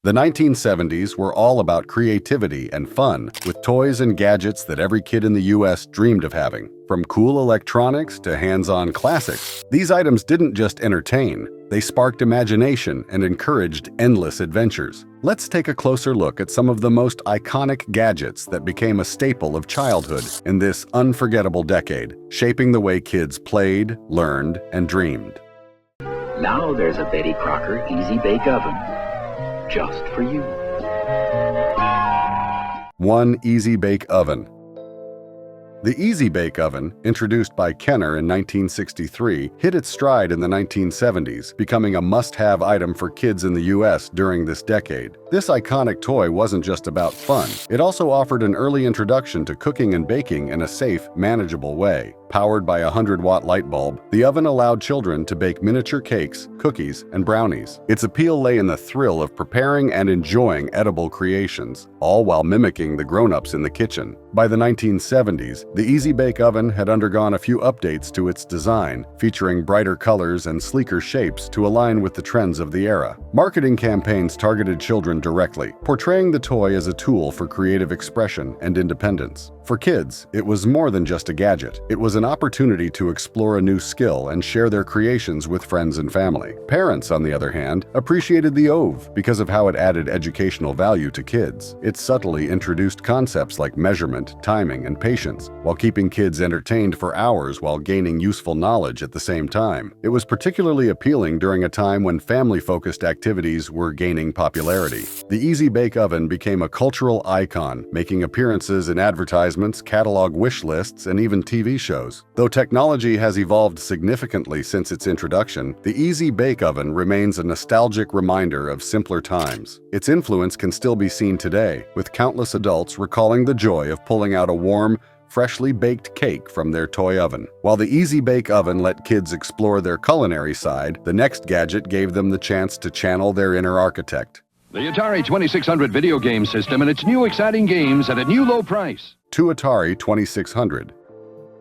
The 1970s were all about creativity and fun, with toys and gadgets that every kid in the US dreamed of having. From cool electronics to hands-on classics, these items didn't just entertain, they sparked imagination and encouraged endless adventures. Let's take a closer look at some of the most iconic gadgets that became a staple of childhood in this unforgettable decade, shaping the way kids played, learned, and dreamed. Now there's a Betty Crocker Easy Bake Oven. Just for you. 1 Easy Bake Oven. The Easy Bake Oven, introduced by Kenner in 1963, hit its stride in the 1970s, becoming a must-have item for kids in the US during this decade. This iconic toy wasn't just about fun. It also offered an early introduction to cooking and baking in a safe, manageable way. Powered by a 100-watt light bulb, the oven allowed children to bake miniature cakes, cookies, and brownies. Its appeal lay in the thrill of preparing and enjoying edible creations, all while mimicking the grown-ups in the kitchen. By the 1970s, the Easy Bake Oven had undergone a few updates to its design, featuring brighter colors and sleeker shapes to align with the trends of the era. Marketing campaigns targeted children directly, portraying the toy as a tool for creative expression and independence. For kids, it was more than just a gadget. It was an opportunity to explore a new skill and share their creations with friends and family. Parents, on the other hand, appreciated the OVE because of how it added educational value to kids. It subtly introduced concepts like measurement, timing, and patience, while keeping kids entertained for hours while gaining useful knowledge at the same time. It was particularly appealing during a time when family-focused activities were gaining popularity. The Easy Bake Oven became a cultural icon, making appearances in advertisements, catalog wish lists, and even TV shows. Though technology has evolved significantly since its introduction, the Easy Bake Oven remains a nostalgic reminder of simpler times. Its influence can still be seen today, with countless adults recalling the joy of pulling out a warm, freshly baked cake from their toy oven. While the Easy Bake Oven let kids explore their culinary side, the next gadget gave them the chance to channel their inner architect. The Atari 2600 video game system and its new exciting games at a new low price. To Atari 2600.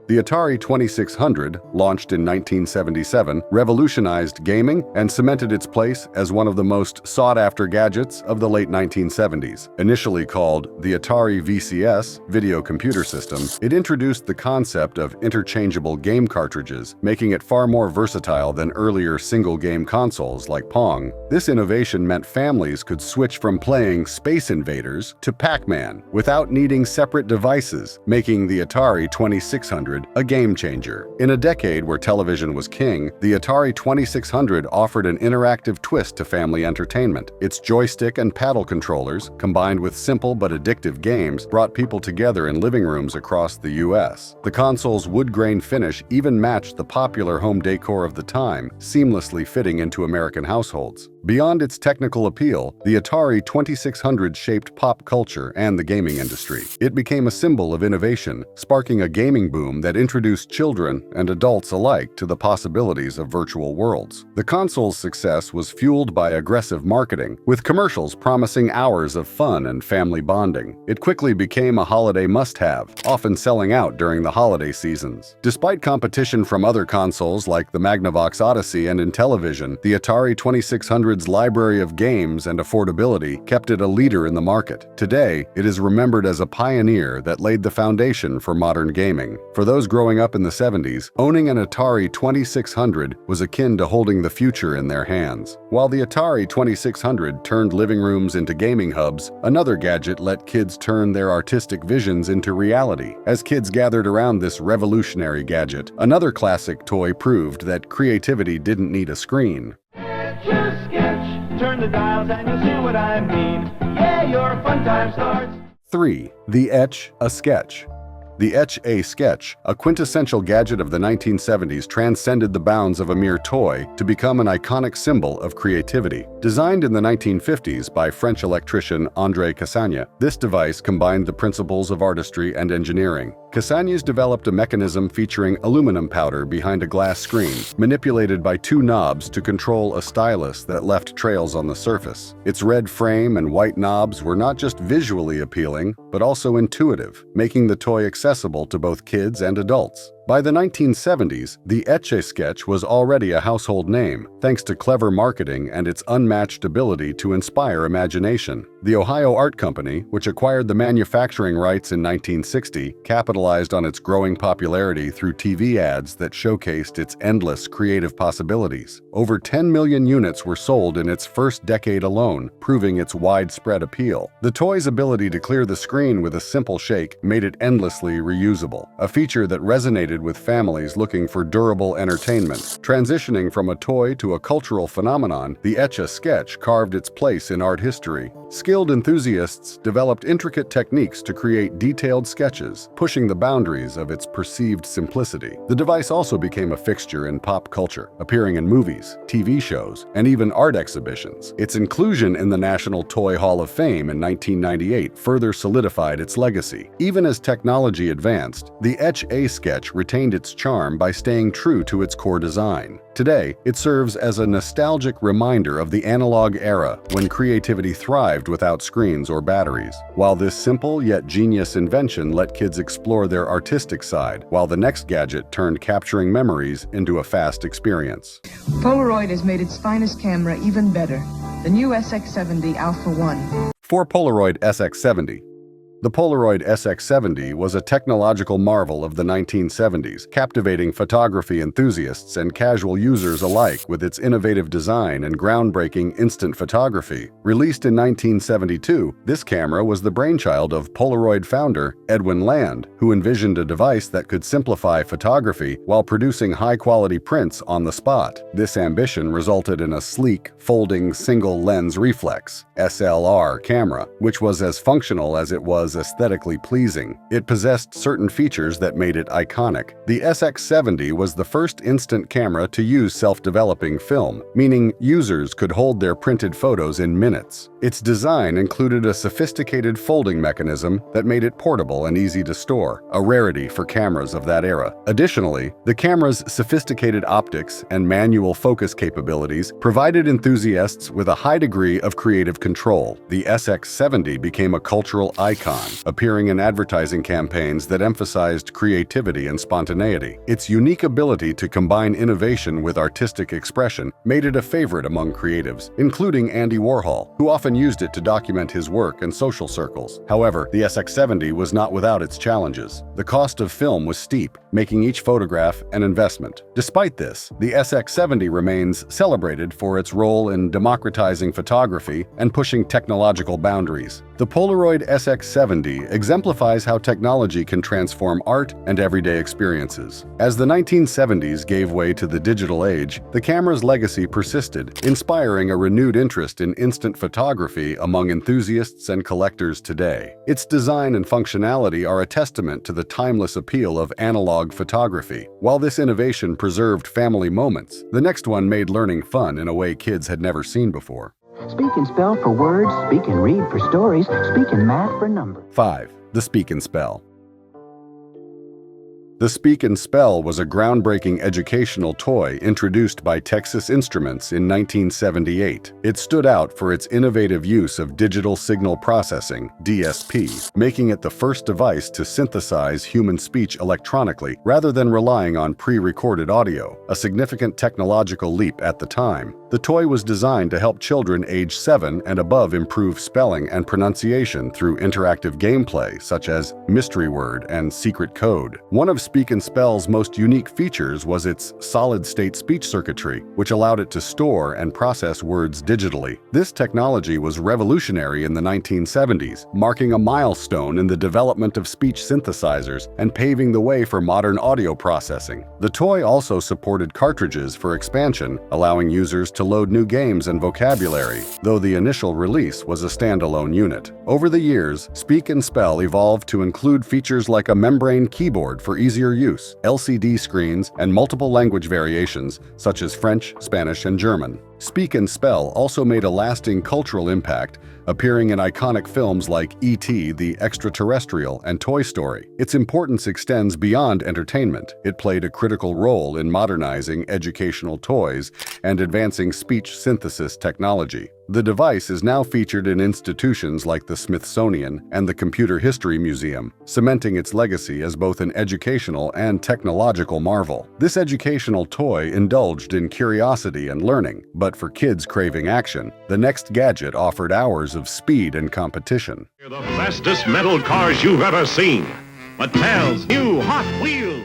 The Atari 2600, launched in 1977, revolutionized gaming and cemented its place as one of the most sought-after gadgets of the late 1970s. Initially called the Atari VCS, Video Computer System, it introduced the concept of interchangeable game cartridges, making it far more versatile than earlier single-game consoles like Pong. This innovation meant families could switch from playing Space Invaders to Pac-Man without needing separate devices, making the Atari 2600 a game changer. In a decade where television was king, the Atari 2600 offered an interactive twist to family entertainment. Its joystick and paddle controllers, combined with simple but addictive games, brought people together in living rooms across the US. The console's wood-grain finish even matched the popular home decor of the time, seamlessly fitting into American households. Beyond its technical appeal, the Atari 2600 shaped pop culture and the gaming industry. It became a symbol of innovation, sparking a gaming boom that introduced children and adults alike to the possibilities of virtual worlds. The console's success was fueled by aggressive marketing, with commercials promising hours of fun and family bonding. It quickly became a holiday must-have, often selling out during the holiday seasons. Despite competition from other consoles like the Magnavox Odyssey and Intellivision, the Atari 2600's library of games and affordability kept it a leader in the market. Today, it is remembered as a pioneer that laid the foundation for modern gaming. For those growing up in the 70s, owning an Atari 2600 was akin to holding the future in their hands. While the Atari 2600 turned living rooms into gaming hubs, another gadget let kids turn their artistic visions into reality. As kids gathered around this revolutionary gadget, another classic toy proved that creativity didn't need a screen. Turn the dials and you'll see what I mean. Yeah, your fun time starts. 3. The Etch a Sketch. The Etch a Sketch, a quintessential gadget of the 1970s, transcended the bounds of a mere toy to become an iconic symbol of creativity. Designed in the 1950s by French electrician André Cassagne, this device combined the principles of artistry and engineering. Cassagnes developed a mechanism featuring aluminum powder behind a glass screen, manipulated by two knobs to control a stylus that left trails on the surface. Its red frame and white knobs were not just visually appealing, but also intuitive, making the toy accessible to both kids and adults. By the 1970s, the Etch-a-Sketch was already a household name, thanks to clever marketing and its unmatched ability to inspire imagination. The Ohio Art Company, which acquired the manufacturing rights in 1960, capitalized on its growing popularity through TV ads that showcased its endless creative possibilities. Over 10 million units were sold in its first decade alone, proving its widespread appeal. The toy's ability to clear the screen with a simple shake made it endlessly reusable, a feature that resonated with families looking for durable entertainment. Transitioning from a toy to a cultural phenomenon, the Etch-a-Sketch carved its place in art history. Skilled enthusiasts developed intricate techniques to create detailed sketches, pushing the boundaries of its perceived simplicity. The device also became a fixture in pop culture, appearing in movies, TV shows, and even art exhibitions. Its inclusion in the National Toy Hall of Fame in 1998 further solidified its legacy. Even as technology advanced, the Etch-a-Sketch retained its charm by staying true to its core design. Today, it serves as a nostalgic reminder of the analog era when creativity thrived without screens or batteries. While this simple yet genius invention let kids explore their artistic side, while the next gadget turned capturing memories into a fast experience. Polaroid has made its finest camera even better, the new SX70 Alpha 1. For Polaroid SX70. The Polaroid SX70 was a technological marvel of the 1970s, captivating photography enthusiasts and casual users alike with its innovative design and groundbreaking instant photography. Released in 1972, this camera was the brainchild of Polaroid founder Edwin Land, who envisioned a device that could simplify photography while producing high-quality prints on the spot. This ambition resulted in a sleek, folding single-lens reflex (SLR) camera, which was as functional as it was aesthetically pleasing. It possessed certain features that made it iconic. The SX70 was the first instant camera to use self-developing film, meaning users could hold their printed photos in minutes. Its design included a sophisticated folding mechanism that made it portable and easy to store, a rarity for cameras of that era. Additionally, the camera's sophisticated optics and manual focus capabilities provided enthusiasts with a high degree of creative control. The SX70 became a cultural icon, appearing in advertising campaigns that emphasized creativity and spontaneity. Its unique ability to combine innovation with artistic expression made it a favorite among creatives, including Andy Warhol, who often used it to document his work in social circles. However, the SX70 was not without its challenges. The cost of film was steep, making each photograph an investment. Despite this, the SX70 remains celebrated for its role in democratizing photography and pushing technological boundaries. The Polaroid SX70 exemplifies how technology can transform art and everyday experiences. As the 1970s gave way to the digital age, the camera's legacy persisted, inspiring a renewed interest in instant photography among enthusiasts and collectors today. Its design and functionality are a testament to the timeless appeal of analog photography. While this innovation preserved family moments, the next one made learning fun in a way kids had never seen before. Speak and spell for words, speak and read for stories, speak and math for numbers. 5. The Speak and Spell. The Speak and Spell was a groundbreaking educational toy introduced by Texas Instruments in 1978. It stood out for its innovative use of digital signal processing, DSP, making it the first device to synthesize human speech electronically rather than relying on pre-recorded audio, a significant technological leap at the time. The toy was designed to help children age 7 and above improve spelling and pronunciation through interactive gameplay such as Mystery Word and Secret Code. One of Speak and Spell's most unique features was its solid-state speech circuitry, which allowed it to store and process words digitally. This technology was revolutionary in the 1970s, marking a milestone in the development of speech synthesizers and paving the way for modern audio processing. The toy also supported cartridges for expansion, allowing users to load new games and vocabulary, though the initial release was a standalone unit. Over the years, Speak and Spell evolved to include features like a membrane keyboard for easier use, LCD screens, and multiple language variations such as French, Spanish, and German. Speak and Spell also made a lasting cultural impact, appearing in iconic films like E.T. the Extraterrestrial and Toy Story. Its importance extends beyond entertainment. It played a critical role in modernizing educational toys and advancing speech synthesis technology. The device is now featured in institutions like the Smithsonian and the Computer History Museum, cementing its legacy as both an educational and technological marvel. This educational toy indulged in curiosity and learning, but for kids craving action, the next gadget offered hours of speed and competition. They're the fastest metal cars you've ever seen. Mattel's new Hot Wheels.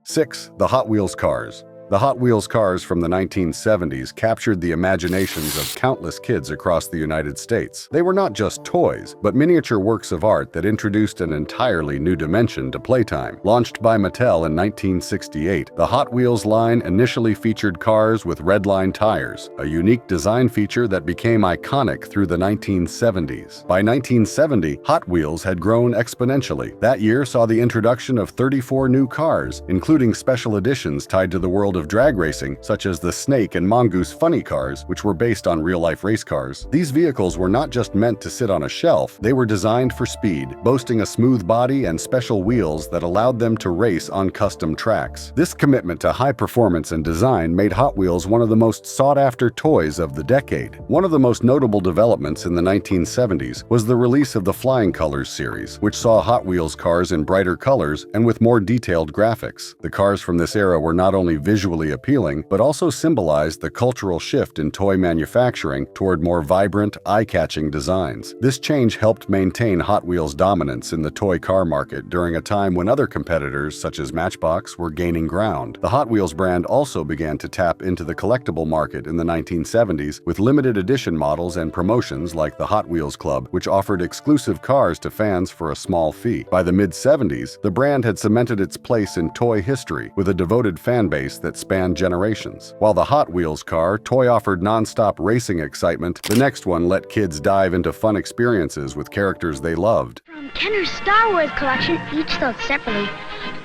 6. The Hot Wheels cars. The Hot Wheels cars from the 1970s captured the imaginations of countless kids across the United States. They were not just toys, but miniature works of art that introduced an entirely new dimension to playtime. Launched by Mattel in 1968, the Hot Wheels line initially featured cars with redline tires, a unique design feature that became iconic through the 1970s. By 1970, Hot Wheels had grown exponentially. That year saw the introduction of 34 new cars, including special editions tied to the world of drag racing, such as the Snake and Mongoose Funny cars, which were based on real-life race cars. These vehicles were not just meant to sit on a shelf, they were designed for speed, boasting a smooth body and special wheels that allowed them to race on custom tracks. This commitment to high performance and design made Hot Wheels one of the most sought-after toys of the decade. One of the most notable developments in the 1970s was the release of the Flying Colors series, which saw Hot Wheels cars in brighter colors and with more detailed graphics. The cars from this era were not only visually appealing, but also symbolized the cultural shift in toy manufacturing toward more vibrant, eye-catching designs. This change helped maintain Hot Wheels' dominance in the toy car market during a time when other competitors, such as Matchbox, were gaining ground. The Hot Wheels brand also began to tap into the collectible market in the 1970s with limited edition models and promotions like the Hot Wheels Club, which offered exclusive cars to fans for a small fee. By the mid-70s, the brand had cemented its place in toy history with a devoted fan base that spanned generations. While the Hot Wheels car toy offered non-stop racing excitement, the next one let kids dive into fun experiences with characters they loved. From Kenner's Star Wars collection, each sold separately.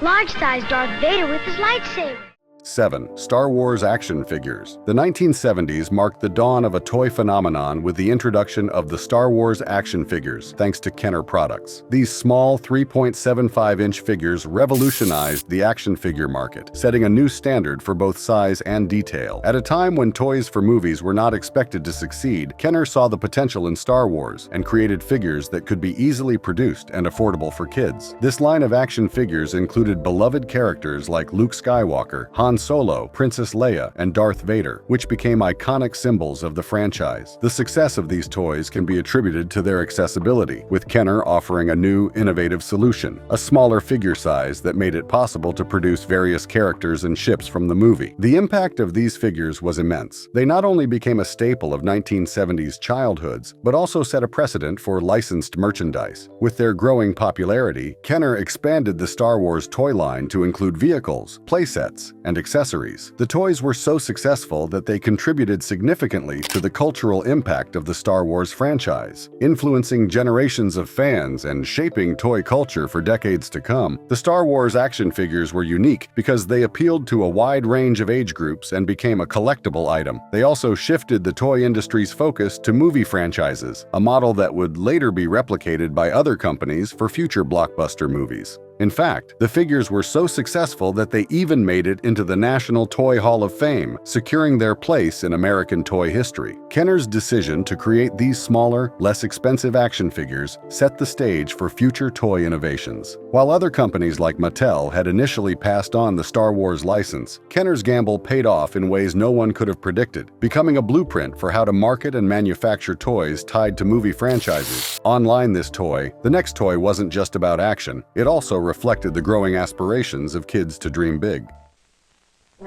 Large-sized Darth Vader with his lightsaber. 7. Star Wars action figures. The 1970s marked the dawn of a toy phenomenon with the introduction of the Star Wars action figures, thanks to Kenner products. These small 3.75-inch figures revolutionized the action figure market, setting a new standard for both size and detail. At a time when toys for movies were not expected to succeed, Kenner saw the potential in Star Wars and created figures that could be easily produced and affordable for kids. This line of action figures included beloved characters like Luke Skywalker, Han Solo, Princess Leia, and Darth Vader, which became iconic symbols of the franchise. The success of these toys can be attributed to their accessibility, with Kenner offering a new, innovative solution, a smaller figure size that made it possible to produce various characters and ships from the movie. The impact of these figures was immense. They not only became a staple of 1970s childhoods, but also set a precedent for licensed merchandise. With their growing popularity, Kenner expanded the Star Wars toy line to include vehicles, playsets, and accessories. The toys were so successful that they contributed significantly to the cultural impact of the Star Wars franchise, influencing generations of fans and shaping toy culture for decades to come. The Star Wars action figures were unique because they appealed to a wide range of age groups and became a collectible item. They also shifted the toy industry's focus to movie franchises, a model that would later be replicated by other companies for future blockbuster movies. In fact, the figures were so successful that they even made it into the National Toy Hall of Fame, securing their place in American toy history. Kenner's decision to create these smaller, less expensive action figures set the stage for future toy innovations. While other companies like Mattel had initially passed on the Star Wars license, Kenner's gamble paid off in ways no one could have predicted, becoming a blueprint for how to market and manufacture toys tied to movie franchises. Online this toy, the next toy wasn't just about action, it also reflected the growing aspirations of kids to dream big.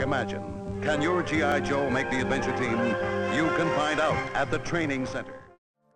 Imagine, can your G.I. Joe make the adventure team? You can find out at the training center.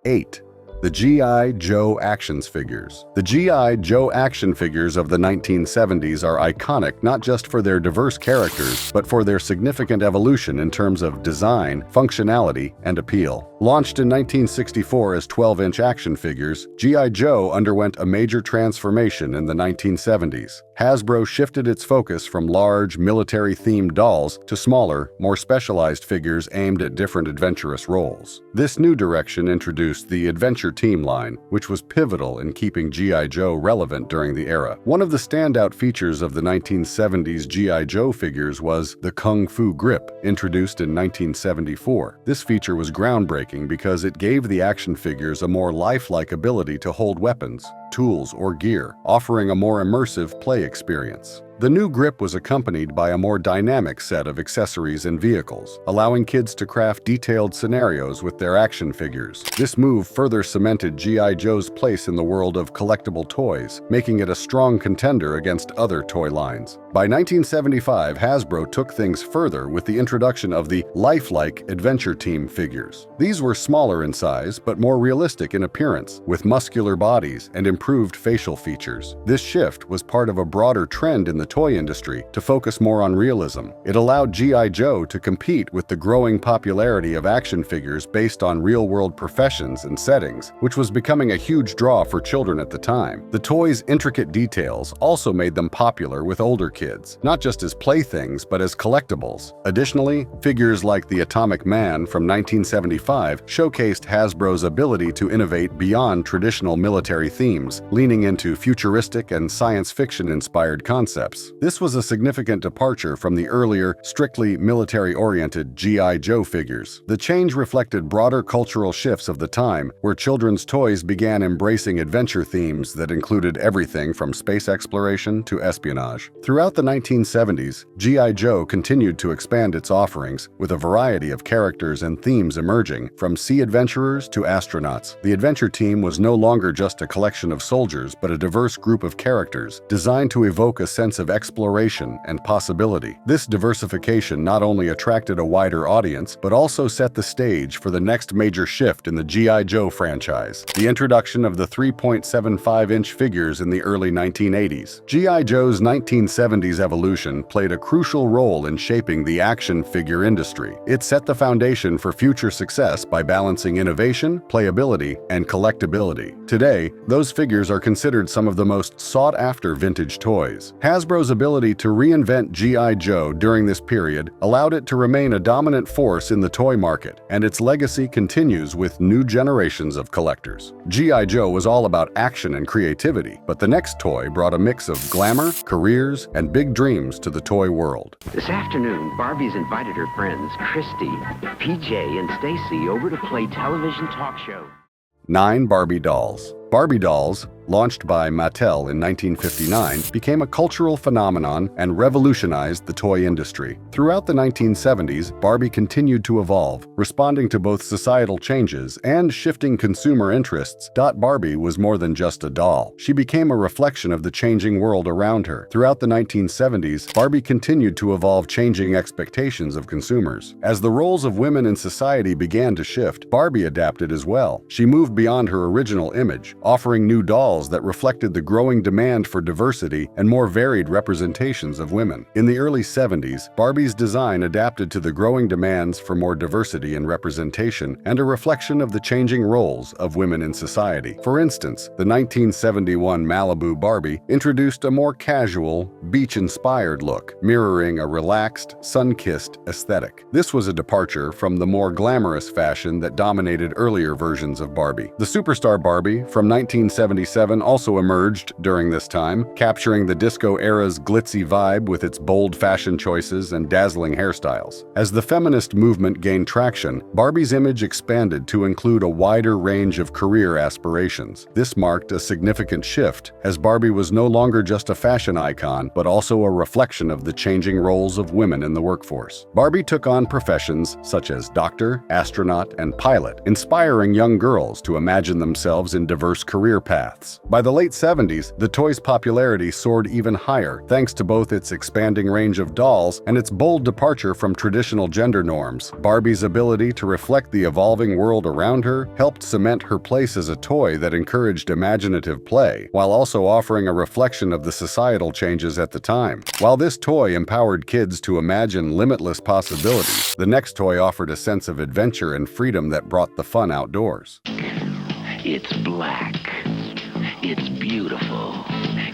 8. The G.I. Joe Actions Figures. The G.I. Joe action figures of the 1970s are iconic not just for their diverse characters, but for their significant evolution in terms of design, functionality, and appeal. Launched in 1964 as 12-inch action figures, G.I. Joe underwent a major transformation in the 1970s. Hasbro shifted its focus from large, military-themed dolls to smaller, more specialized figures aimed at different adventurous roles. This new direction introduced the Adventure Team line, which was pivotal in keeping G.I. Joe relevant during the era. One of the standout features of the 1970s G.I. Joe figures was the Kung Fu Grip, introduced in 1974. This feature was groundbreaking because it gave the action figures a more lifelike ability to hold weapons, tools, or gear, offering a more immersive play experience. The new grip was accompanied by a more dynamic set of accessories and vehicles, allowing kids to craft detailed scenarios with their action figures. This move further cemented G.I. Joe's place in the world of collectible toys, making it a strong contender against other toy lines. By 1975, Hasbro took things further with the introduction of the lifelike Adventure Team figures. These were smaller in size, but more realistic in appearance, with muscular bodies and improved facial features. This shift was part of a broader trend in the toy industry to focus more on realism. It allowed G.I. Joe to compete with the growing popularity of action figures based on real-world professions and settings, which was becoming a huge draw for children at the time. The toys' intricate details also made them popular with older kids, not just as playthings but as collectibles. Additionally, figures like the Atomic Man from 1975 showcased Hasbro's ability to innovate beyond traditional military themes, leaning into futuristic and science fiction-inspired concepts. This was a significant departure from the earlier, strictly military-oriented G.I. Joe figures. The change reflected broader cultural shifts of the time, where children's toys began embracing adventure themes that included everything from space exploration to espionage. Throughout the 1970s, G.I. Joe continued to expand its offerings, with a variety of characters and themes emerging, from sea adventurers to astronauts. The Adventure Team was no longer just a collection of soldiers, but a diverse group of characters, designed to evoke a sense of exploration and possibility. This diversification not only attracted a wider audience, but also set the stage for the next major shift in the G.I. Joe franchise, the introduction of the 3.75-inch figures in the early 1980s. G.I. Joe's 1970s evolution played a crucial role in shaping the action figure industry. It set the foundation for future success by balancing innovation, playability, and collectability. Today, those figures are considered some of the most sought-after vintage toys. Hasbro's ability to reinvent G.I. Joe during this period allowed it to remain a dominant force in the toy market, and its legacy continues with new generations of collectors. G.I. Joe was all about action and creativity, but the next toy brought a mix of glamour, careers, and big dreams to the toy world. This afternoon, Barbie's invited her friends, Christy, PJ, and Stacy, over to play television talk show. 9 Barbie Dolls. Barbie Dolls, launched by Mattel in 1959, became a cultural phenomenon and revolutionized the toy industry. Throughout the 1970s, Barbie continued to evolve, responding to both societal changes and shifting consumer interests. Barbie was more than just a doll. She became a reflection of the changing world around her. Throughout the 1970s, Barbie continued to evolve, changing expectations of consumers. As the roles of women in society began to shift, Barbie adapted as well. She moved beyond her original image, offering new dolls that reflected the growing demand for diversity and more varied representations of women. In the early 70s, Barbie's design adapted to the growing demands for more diversity and representation and a reflection of the changing roles of women in society. For instance, the 1971 Malibu Barbie introduced a more casual, beach-inspired look, mirroring a relaxed, sun-kissed aesthetic. This was a departure from the more glamorous fashion that dominated earlier versions of Barbie. The Superstar Barbie from 1977 also emerged during this time, capturing the disco era's glitzy vibe with its bold fashion choices and dazzling hairstyles. As the feminist movement gained traction, Barbie's image expanded to include a wider range of career aspirations. This marked a significant shift, as Barbie was no longer just a fashion icon, but also a reflection of the changing roles of women in the workforce. Barbie took on professions such as doctor, astronaut, and pilot, inspiring young girls to imagine themselves in diverse career paths. By the late 70s, the toy's popularity soared even higher, thanks to both its expanding range of dolls and its bold departure from traditional gender norms. Barbie's ability to reflect the evolving world around her helped cement her place as a toy that encouraged imaginative play, while also offering a reflection of the societal changes at the time. While this toy empowered kids to imagine limitless possibilities, the next toy offered a sense of adventure and freedom that brought the fun outdoors. It's black. It's beautiful.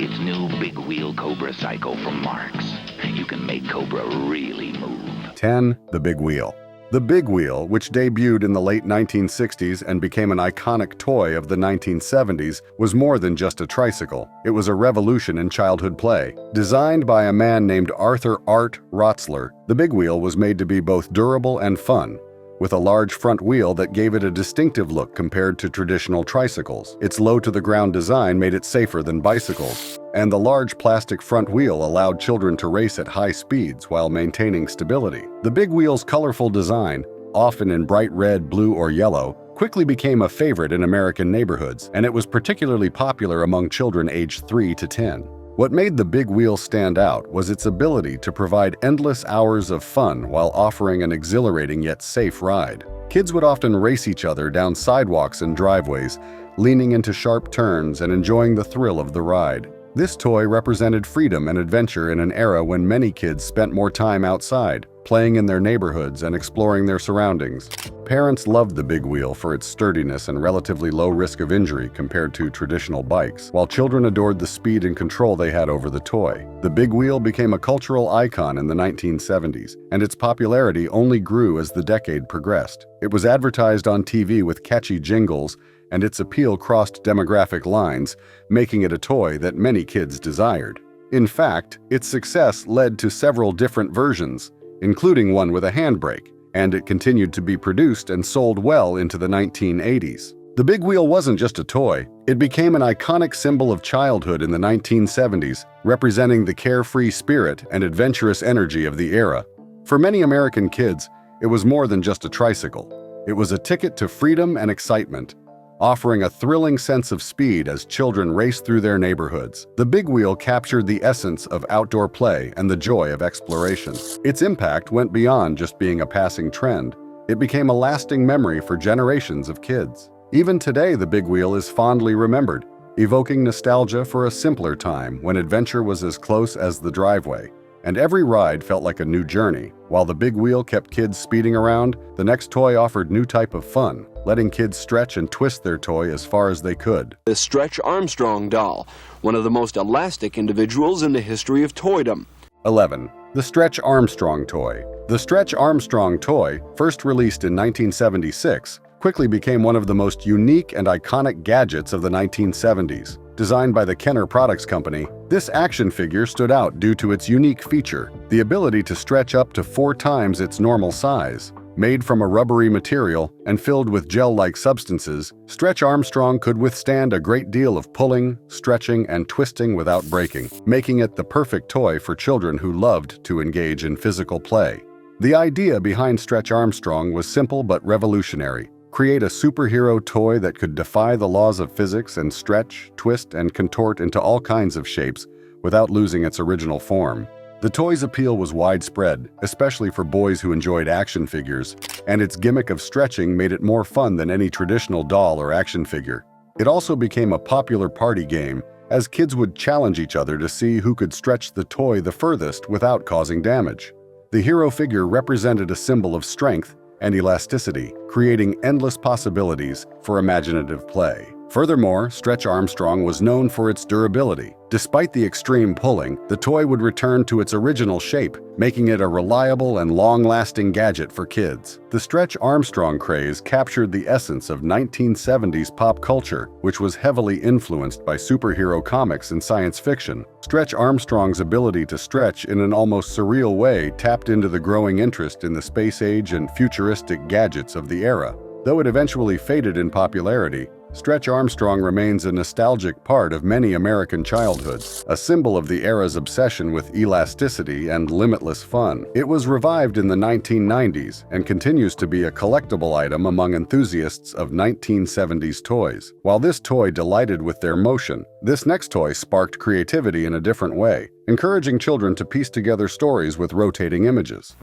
It's new big wheel Cobra Psycho from Marx. You can make Cobra really move. 10. The Big Wheel. The Big Wheel, which debuted in the late 1960s and became an iconic toy of the 1970s, was more than just a tricycle. It was a revolution in childhood play. Designed by a man named Arthur Art Rotzler, the Big Wheel was made to be both durable and fun, with a large front wheel that gave it a distinctive look compared to traditional tricycles. Its low-to-the-ground design made it safer than bicycles, and the large plastic front wheel allowed children to race at high speeds while maintaining stability. The Big Wheel's colorful design, often in bright red, blue, or yellow, quickly became a favorite in American neighborhoods, and it was particularly popular among children aged 3 to 10. What made the Big Wheel stand out was its ability to provide endless hours of fun while offering an exhilarating yet safe ride. Kids would often race each other down sidewalks and driveways, leaning into sharp turns and enjoying the thrill of the ride. This toy represented freedom and adventure in an era when many kids spent more time outside, playing in their neighborhoods and exploring their surroundings. Parents loved the Big Wheel for its sturdiness and relatively low risk of injury compared to traditional bikes, while children adored the speed and control they had over the toy. The Big Wheel became a cultural icon in the 1970s, and its popularity only grew as the decade progressed. It was advertised on TV with catchy jingles, and its appeal crossed demographic lines, making it a toy that many kids desired. In fact, its success led to several different versions, including one with a handbrake, and it continued to be produced and sold well into the 1980s. The Big Wheel wasn't just a toy, it became an iconic symbol of childhood in the 1970s, representing the carefree spirit and adventurous energy of the era. For many American kids, it was more than just a tricycle. It was a ticket to freedom and excitement, offering a thrilling sense of speed as children raced through their neighborhoods. The Big Wheel captured the essence of outdoor play and the joy of exploration. Its impact went beyond just being a passing trend. It became a lasting memory for generations of kids. Even today, the Big Wheel is fondly remembered, evoking nostalgia for a simpler time when adventure was as close as the driveway, and every ride felt like a new journey. While the Big Wheel kept kids speeding around, the next toy offered new type of fun, letting kids stretch and twist their toy as far as they could. The Stretch Armstrong doll, one of the most elastic individuals in the history of toydom. 11. The Stretch Armstrong toy. The Stretch Armstrong toy, first released in 1976, quickly became one of the most unique and iconic gadgets of the 1970s. Designed by the Kenner Products Company, this action figure stood out due to its unique feature, the ability to stretch up to 4 times its normal size. Made from a rubbery material and filled with gel-like substances, Stretch Armstrong could withstand a great deal of pulling, stretching, and twisting without breaking, making it the perfect toy for children who loved to engage in physical play. The idea behind Stretch Armstrong was simple but revolutionary. Create a superhero toy that could defy the laws of physics and stretch, twist, and contort into all kinds of shapes without losing its original form. The toy's appeal was widespread, especially for boys who enjoyed action figures, and its gimmick of stretching made it more fun than any traditional doll or action figure. It also became a popular party game, as kids would challenge each other to see who could stretch the toy the furthest without causing damage. The hero figure represented a symbol of strength and elasticity, creating endless possibilities for imaginative play. Furthermore, Stretch Armstrong was known for its durability. Despite the extreme pulling, the toy would return to its original shape, making it a reliable and long-lasting gadget for kids. The Stretch Armstrong craze captured the essence of 1970s pop culture, which was heavily influenced by superhero comics and science fiction. Stretch Armstrong's ability to stretch in an almost surreal way tapped into the growing interest in the space age and futuristic gadgets of the era. Though it eventually faded in popularity, Stretch Armstrong remains a nostalgic part of many American childhoods, a symbol of the era's obsession with elasticity and limitless fun. It was revived in the 1990s and continues to be a collectible item among enthusiasts of 1970s toys. While this toy delighted with their motion, this next toy sparked creativity in a different way, encouraging children to piece together stories with rotating images.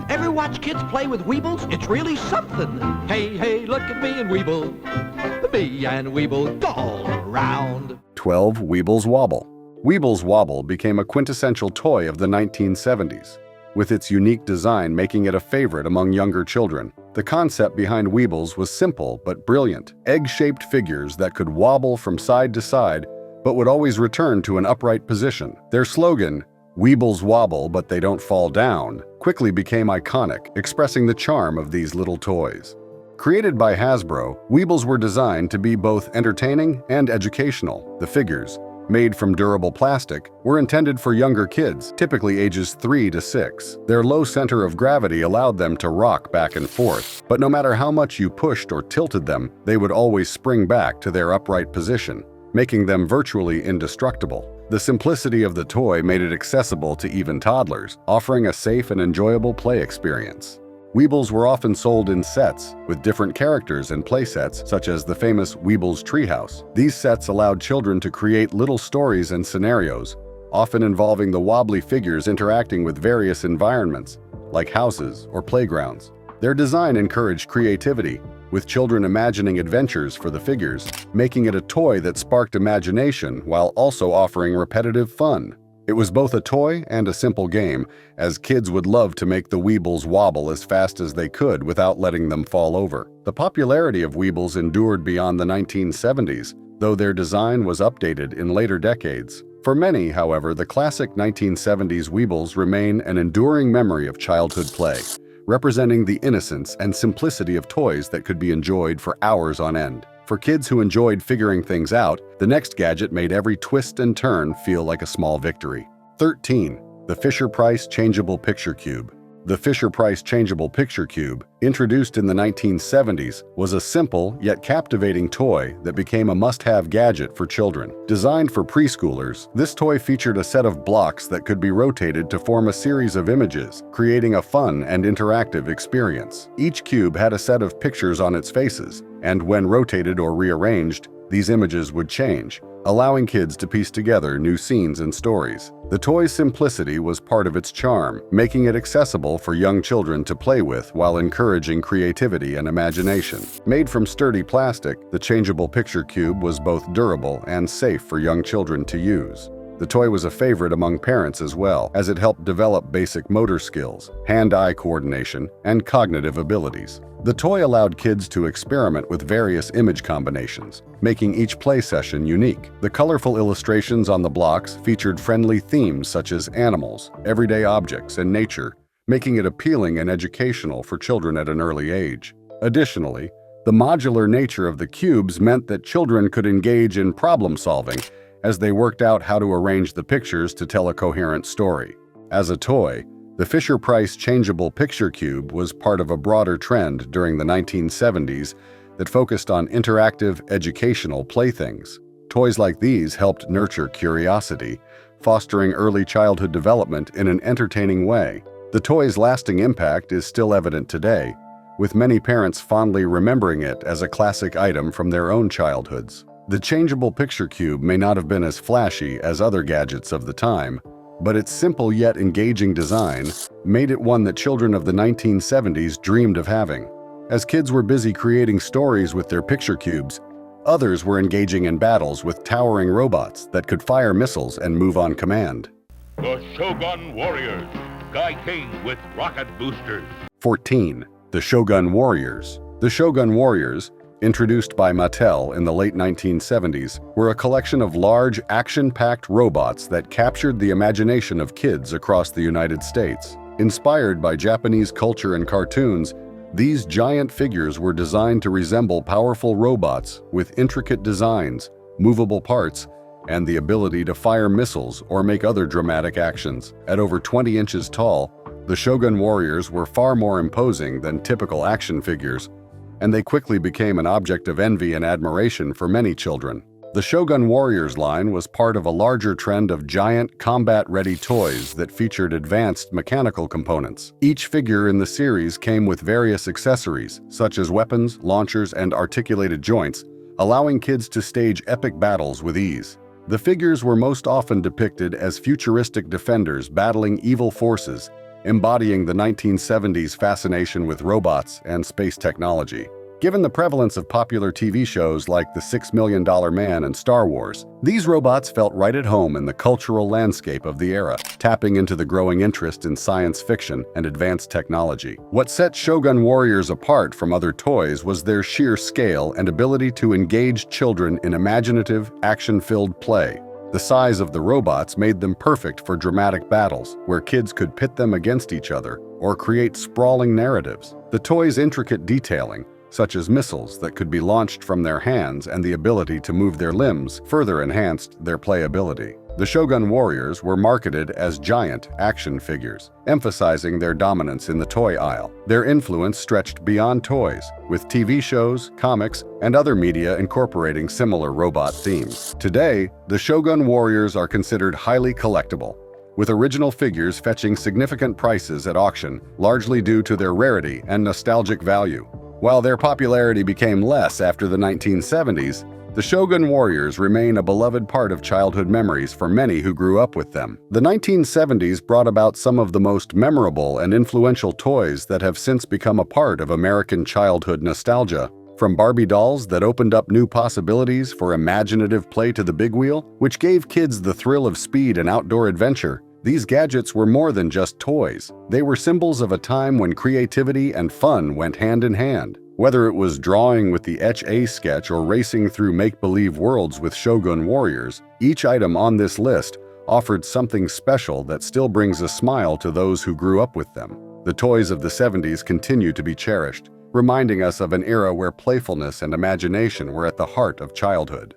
Ever watch kids play with Weebles? It's really something. Hey, hey, look at me and Weeble. Me and Weeble all around. 12. Weebles Wobble. Weebles Wobble became a quintessential toy of the 1970s, with its unique design making it a favorite among younger children. The concept behind Weebles was simple but brilliant. Egg-shaped figures that could wobble from side to side but would always return to an upright position. Their slogan, "Weebles Wobble but they don't fall down," quickly became iconic, expressing the charm of these little toys. Created by Hasbro, Weebles were designed to be both entertaining and educational. The figures, made from durable plastic, were intended for younger kids, typically ages 3 to 6. Their low center of gravity allowed them to rock back and forth, but no matter how much you pushed or tilted them, they would always spring back to their upright position, making them virtually indestructible. The simplicity of the toy made it accessible to even toddlers, offering a safe and enjoyable play experience. Weebles were often sold in sets, with different characters and playsets, such as the famous Weebles Treehouse. These sets allowed children to create little stories and scenarios, often involving the wobbly figures interacting with various environments, like houses or playgrounds. Their design encouraged creativity, with children imagining adventures for the figures, making it a toy that sparked imagination while also offering repetitive fun. It was both a toy and a simple game, as kids would love to make the Weebles wobble as fast as they could without letting them fall over. The popularity of Weebles endured beyond the 1970s, though their design was updated in later decades. For many, however, the classic 1970s Weebles remain an enduring memory of childhood play, representing the innocence and simplicity of toys that could be enjoyed for hours on end. For kids who enjoyed figuring things out, the next gadget made every twist and turn feel like a small victory. 13. The Fisher-Price Changeable Picture Cube. The Fisher-Price Changeable Picture Cube, introduced in the 1970s, was a simple yet captivating toy that became a must-have gadget for children. Designed for preschoolers, this toy featured a set of blocks that could be rotated to form a series of images, creating a fun and interactive experience. Each cube had a set of pictures on its faces, and when rotated or rearranged, these images would change, allowing kids to piece together new scenes and stories. The toy's simplicity was part of its charm, making it accessible for young children to play with while encouraging creativity and imagination. Made from sturdy plastic, the changeable picture cube was both durable and safe for young children to use. The toy was a favorite among parents as well, as it helped develop basic motor skills, hand-eye coordination, and cognitive abilities. The toy allowed kids to experiment with various image combinations, making each play session unique. The colorful illustrations on the blocks featured friendly themes such as animals, everyday objects, and nature, making it appealing and educational for children at an early age. Additionally, the modular nature of the cubes meant that children could engage in problem-solving as they worked out how to arrange the pictures to tell a coherent story. As a toy, the Fisher-Price Changeable Picture Cube was part of a broader trend during the 1970s that focused on interactive, educational playthings. Toys like these helped nurture curiosity, fostering early childhood development in an entertaining way. The toy's lasting impact is still evident today, with many parents fondly remembering it as a classic item from their own childhoods. The changeable picture cube may not have been as flashy as other gadgets of the time, but its simple yet engaging design made it one that children of the 1970s dreamed of having. As kids were busy creating stories with their picture cubes, others were engaging in battles with towering robots that could fire missiles and move on command. The Shogun Warriors, Guy King with rocket boosters. 14. The Shogun Warriors. The Shogun Warriors, introduced by Mattel in the late 1970s, were a collection of large, action-packed robots that captured the imagination of kids across the United States. Inspired by Japanese culture and cartoons, these giant figures were designed to resemble powerful robots with intricate designs, movable parts, and the ability to fire missiles or make other dramatic actions. At over 20 inches tall, the Shogun Warriors were far more imposing than typical action figures, and they quickly became an object of envy and admiration for many children. The Shogun Warriors line was part of a larger trend of giant, combat-ready toys that featured advanced mechanical components. Each figure in the series came with various accessories, such as weapons, launchers, and articulated joints, allowing kids to stage epic battles with ease. The figures were most often depicted as futuristic defenders battling evil forces, embodying the 1970s fascination with robots and space technology. Given the prevalence of popular TV shows like The $6 Million Man and Star Wars, these robots felt right at home in the cultural landscape of the era, tapping into the growing interest in science fiction and advanced technology. What set Shogun Warriors apart from other toys was their sheer scale and ability to engage children in imaginative, action-filled play. The size of the robots made them perfect for dramatic battles, where kids could pit them against each other or create sprawling narratives. The toys' intricate detailing, such as missiles that could be launched from their hands and the ability to move their limbs, further enhanced their playability. The Shogun Warriors were marketed as giant action figures, emphasizing their dominance in the toy aisle. Their influence stretched beyond toys, with TV shows, comics, and other media incorporating similar robot themes. Today, the Shogun Warriors are considered highly collectible, with original figures fetching significant prices at auction, largely due to their rarity and nostalgic value. While their popularity became less after the 1970s, the Shogun Warriors remain a beloved part of childhood memories for many who grew up with them. The 1970s brought about some of the most memorable and influential toys that have since become a part of American childhood nostalgia. From Barbie dolls that opened up new possibilities for imaginative play to the big wheel, which gave kids the thrill of speed and outdoor adventure, these gadgets were more than just toys. They were symbols of a time when creativity and fun went hand in hand. Whether it was drawing with the Etch-A-Sketch or racing through make-believe worlds with Shogun Warriors, each item on this list offered something special that still brings a smile to those who grew up with them. The toys of the 70s continue to be cherished, reminding us of an era where playfulness and imagination were at the heart of childhood.